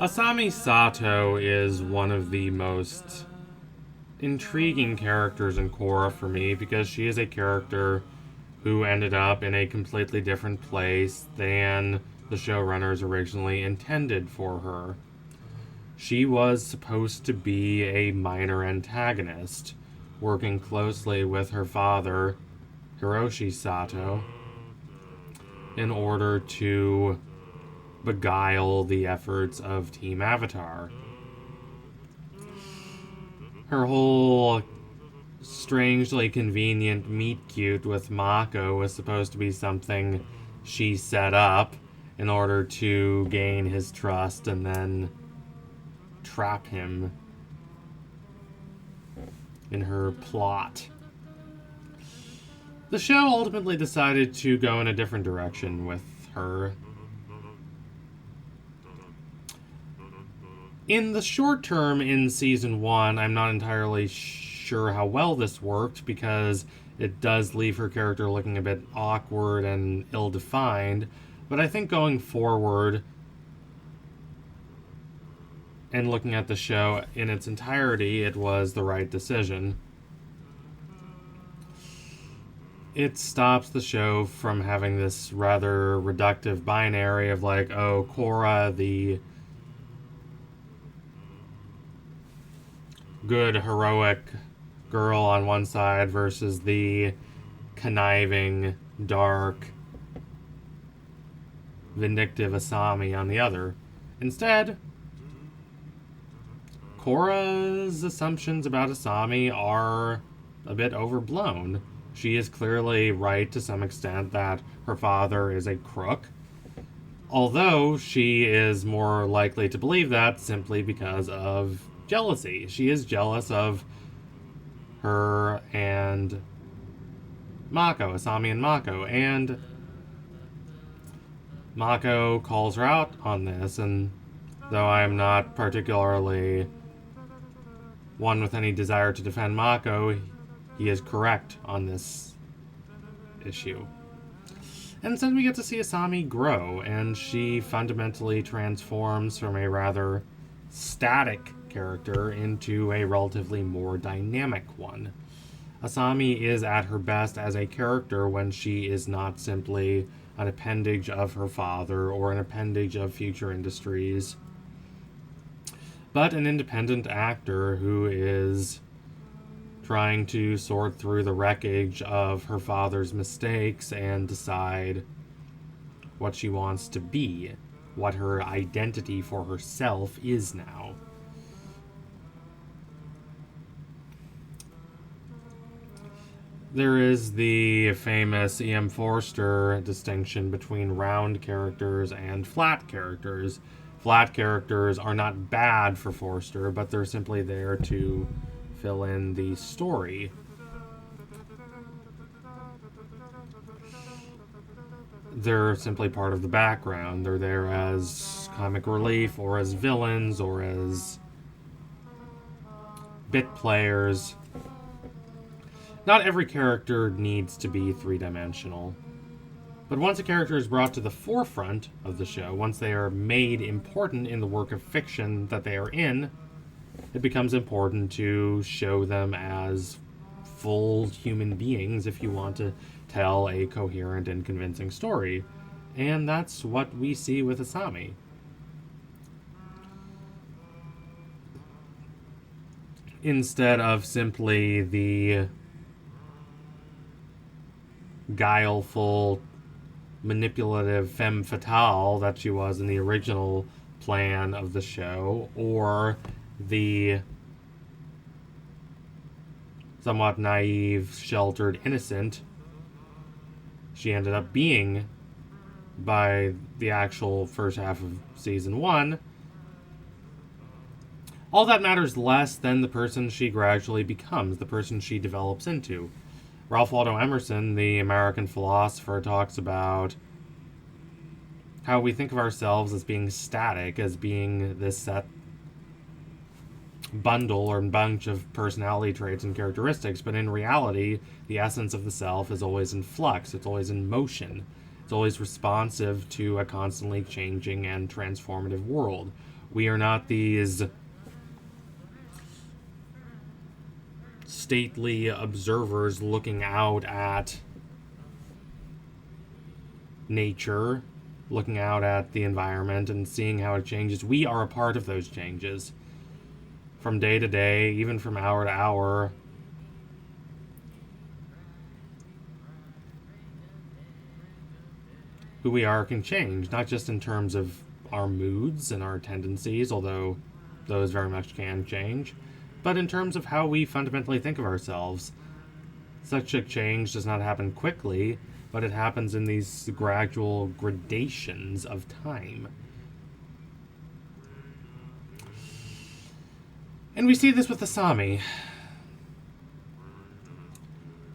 Asami Sato is one of the most intriguing characters in Korra for me because she is a character who ended up in a completely different place than the showrunners originally intended for her. She was supposed to be a minor antagonist, working closely with her father, Hiroshi Sato, in order to beguile the efforts of Team Avatar. Her whole strangely convenient meet cute with Mako was supposed to be something she set up in order to gain his trust and then trap him in her plot. The show ultimately decided to go in a different direction with her. In the short term in season 1, I'm not entirely sure how well this worked because it does leave her character looking a bit awkward and ill-defined, but I think going forward and looking at the show in its entirety, it was the right decision. It stops the show from having this rather reductive binary of like, oh, Korra, the good, heroic girl on one side versus the conniving, dark, vindictive Asami on the other. Instead, Korra's assumptions about Asami are a bit overblown. She is clearly right to some extent that her father is a crook, although she is more likely to believe that simply because of jealousy. She is jealous of her and Mako, Asami and Mako, and Mako calls her out on this, and though I am not particularly one with any desire to defend Mako, he is correct on this issue. And instead we get to see Asami grow, and she fundamentally transforms from a rather static character into a relatively more dynamic one. Asami is at her best as a character when she is not simply an appendage of her father or an appendage of future industries, but an independent actor who is trying to sort through the wreckage of her father's mistakes and decide what she wants to be, what her identity for herself is now. There is the famous E.M. Forster distinction between round characters and flat characters. Flat characters are not bad for Forster, but they're simply there to fill in the story. They're simply part of the background. They're there as comic relief, or as villains, or as bit players. Not every character needs to be three-dimensional. But once a character is brought to the forefront of the show, once they are made important in the work of fiction that they are in, it becomes important to show them as full human beings if you want to tell a coherent and convincing story. And that's what we see with Asami. Instead of simply the guileful, manipulative femme fatale that she was in the original plan of the show, or the somewhat naive, sheltered innocent she ended up being by the actual first half of season 1, all that matters less than the person she gradually becomes, the person she develops into. Ralph Waldo Emerson, the American philosopher, talks about how we think of ourselves as being static, as being this set bundle or bunch of personality traits and characteristics, but in reality, the essence of the self is always in flux, it's always in motion. It's It's always responsive to a constantly changing and transformative world. We are not these stately observers looking out at nature, looking out at the environment and seeing how it changes. We are a part of those changes. From day to day, even from hour to hour, who we are can change, not just in terms of our moods and our tendencies, although those very much can change, but in terms of how we fundamentally think of ourselves. Such a change does not happen quickly, but it happens in these gradual gradations of time. And we see this with Asami.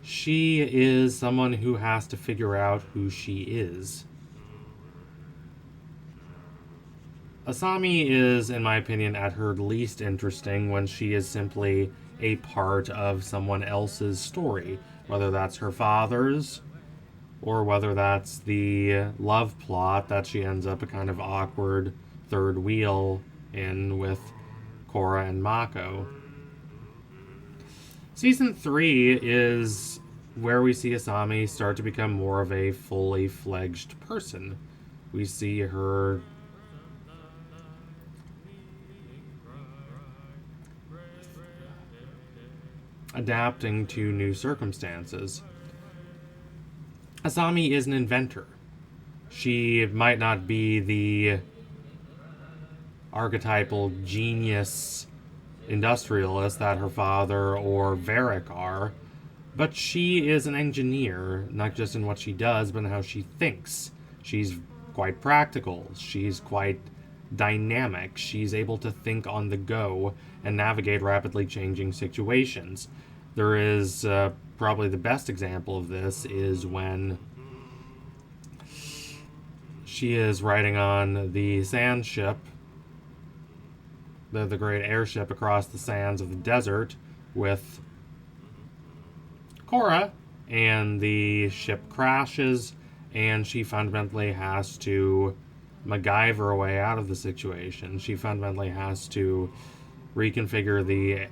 She is someone who has to figure out who she is. Asami is, in my opinion, at her least interesting when she is simply a part of someone else's story, whether that's her father's, or whether that's the love plot that she ends up a kind of awkward third wheel in with Korra and Mako. Season 3 is where we see Asami start to become more of a fully fledged person. We see her adapting to new circumstances. Asami is an inventor. She might not be the archetypal genius industrialist that her father or Varric are, but she is an engineer, not just in what she does, but in how she thinks. She's quite practical. She's quite dynamic. She's able to think on the go and navigate rapidly changing situations. There is probably the best example of this is when she is riding on the sand ship, the great airship across the sands of the desert with Korra, and the ship crashes, and she fundamentally has to MacGyver her way out of the situation. She fundamentally has to reconfigure the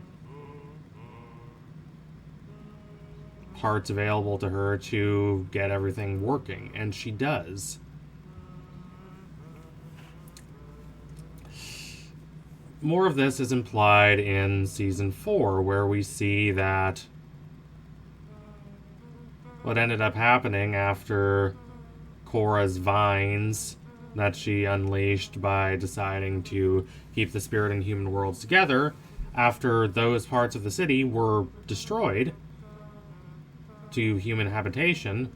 parts available to her to get everything working, and she does. More of this is implied in Season 4, where we see that what ended up happening after Korra's vines that she unleashed by deciding to keep the spirit and human worlds together, after those parts of the city were destroyed to human habitation,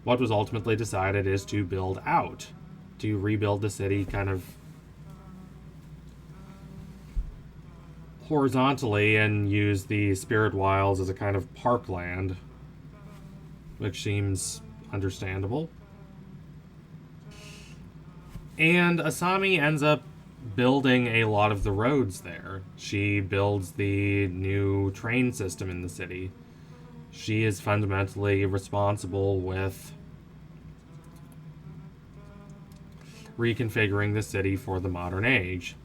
what was ultimately decided is to build out, to rebuild the city kind of horizontally and use the spirit wilds as a kind of parkland, which seems understandable. And Asami ends up building a lot of the roads there. She builds the new train system in the city. She is fundamentally responsible with reconfiguring the city for the modern age.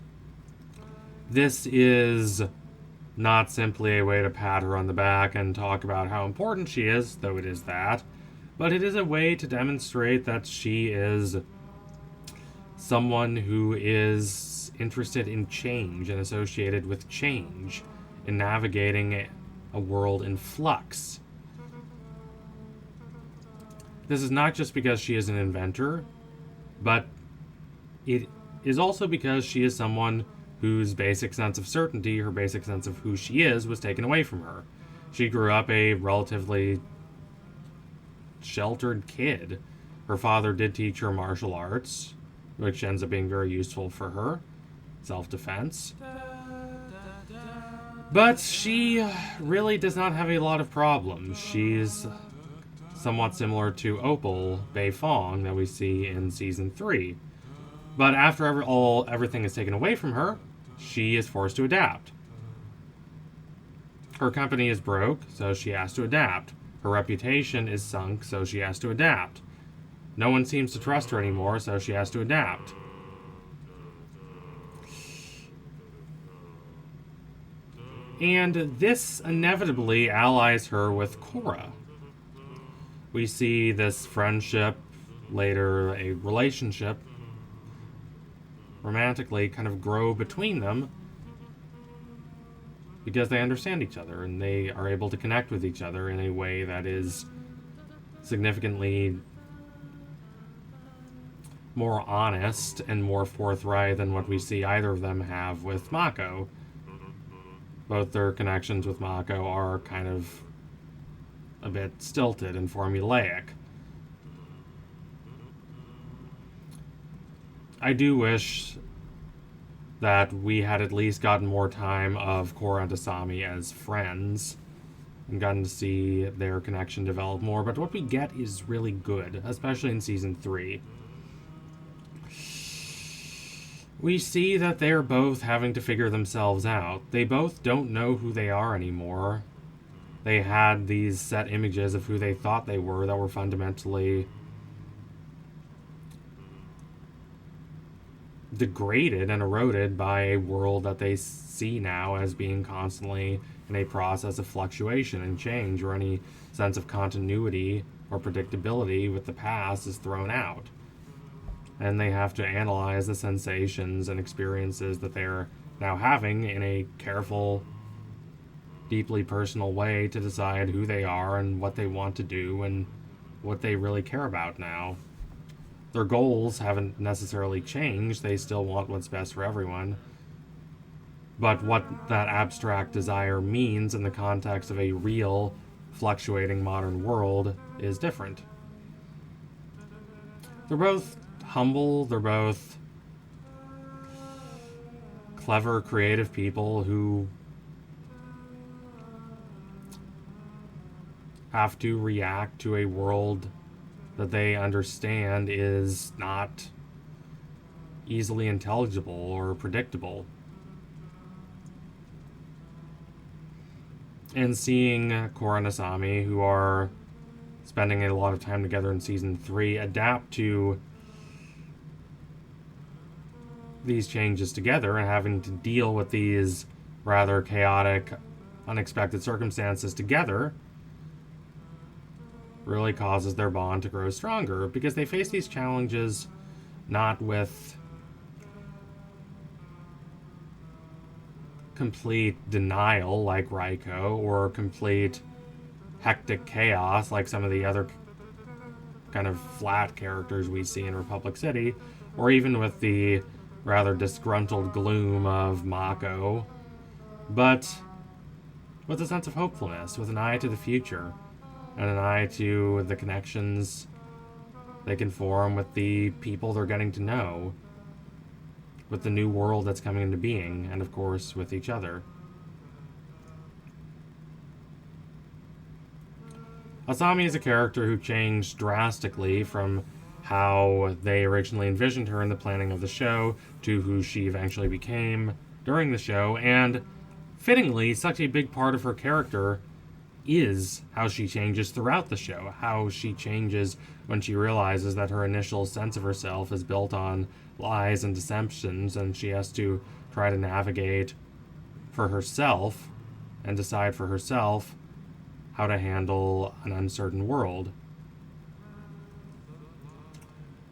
This is not simply a way to pat her on the back and talk about how important she is, though it is that, but it is a way to demonstrate that she is someone who is interested in change and associated with change, in navigating a world in flux. This is not just because she is an inventor, but it is also because she is someone whose basic sense of certainty, her basic sense of who she is, was taken away from her. She grew up a relatively sheltered kid. Her father did teach her martial arts, which ends up being very useful for her, self-defense. But she really does not have a lot of problems. She's somewhat similar to Opal Beifong that we see in Season 3. But after everything is taken away from her, she is forced to adapt. Her company is broke, so she has to adapt. Her reputation is sunk, so she has to adapt. no one seems to trust her anymore, so she has to adapt. And this inevitably allies her with Korra. We see this friendship, later a relationship, romantically kind of grow between them because they understand each other and they are able to connect with each other in a way that is significantly more honest and more forthright than what we see either of them have with Mako. Both their connections with Mako are kind of a bit stilted and formulaic. I do wish that we had at least gotten more time of Korra and Asami as friends and gotten to see their connection develop more, but what we get is really good, especially in Season 3. We see that they're both having to figure themselves out. They both don't know who they are anymore. They had these set images of who they thought they were that were fundamentally degraded and eroded by a world that they see now as being constantly in a process of fluctuation and change, where any sense of continuity or predictability with the past is thrown out. And they have to analyze the sensations and experiences that they're now having in a careful, deeply personal way to decide who they are and what they want to do and what they really care about now. Their goals haven't necessarily changed. They still want what's best for everyone. But what that abstract desire means in the context of a real, fluctuating modern world is different. They're both humble, they're both clever, creative people who have to react to a world that they understand is not easily intelligible or predictable. And seeing Korra and Asami, who are spending a lot of time together in Season 3, adapt to these changes together and having to deal with these rather chaotic, unexpected circumstances together really causes their bond to grow stronger, because they face these challenges not with complete denial like Raiko, or complete hectic chaos like some of the other kind of flat characters we see in Republic City, or even with the rather disgruntled gloom of Mako, but with a sense of hopefulness, with an eye to the future, and an eye to the connections they can form with the people they're getting to know, with the new world that's coming into being, and of course with each other. Asami is a character who changed drastically from how they originally envisioned her in the planning of the show to who she eventually became during the show, and fittingly, such a big part of her character is how she changes throughout the show, how she changes when she realizes that her initial sense of herself is built on lies and deceptions, and she has to try to navigate for herself and decide for herself how to handle an uncertain world.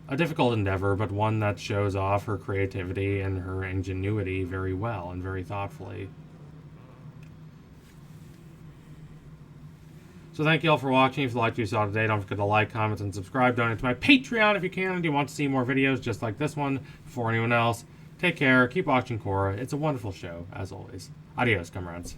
A difficult endeavor, but one that shows off her creativity and her ingenuity very well and very thoughtfully. So thank you all for watching. If you liked what you saw today, don't forget to like, comment, and subscribe. Donate to my Patreon if you can, and you want to see more videos just like this one before anyone else. Take care. Keep watching Korra. It's a wonderful show, as always. Adios, comrades.